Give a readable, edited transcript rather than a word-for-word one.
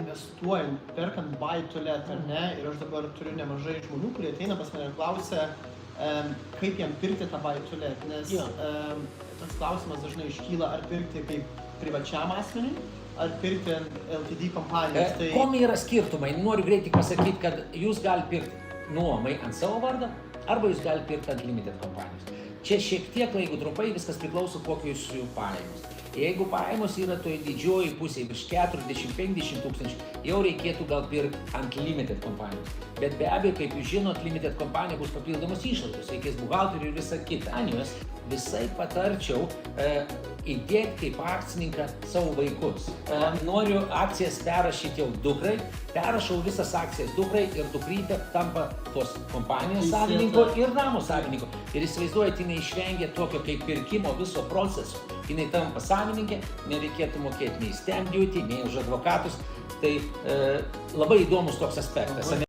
investuojant, perkant buy to let ar ne, ir aš dabar turiu nemažai žmonių, kurie ateina pas mane ir klausia, kaip jam pirkti tą buy to let, nes tas klausimas dažnai iškyla, ar pirkti kaip privačiam asmeniui, ar pirkti LTD kompanijos. Kom yra skirtumai? Noriu greitai pasakyti, kad jūs galite pirkti nuomai ant savo vardą, arba jūs galite pirkti ant limited kompanijos. Čia šiek tiek, jeigu trumpai, viskas priklauso kokios jų pajamos. Jeigu pajamos yra toje didžioji pusėje, virš 40-50 tūkstančių, jau reikėtų gal pirkti ant limited kompanijos. Bet be abejo, kaip jūs žinot, limited kompanija bus papildomos išlaidos, reikės buhalterių ir visa kita. Anijos visai patarčiau įdėti kaip akcininką savo vaikus. Noriu akcijas perrašyti jau dukrai, perrašau visas akcijas dukrai ir dukrytė tampa tos kompanijos savininko ir namo savininko. Ir įsivaizduojate, jinai išvengia tokio kaip pirkimo viso proceso. Jinai tampa savininkė, nereikėtų mokėti nei stamp duty, nei už advokatus. Tai labai įdomus toks aspektas.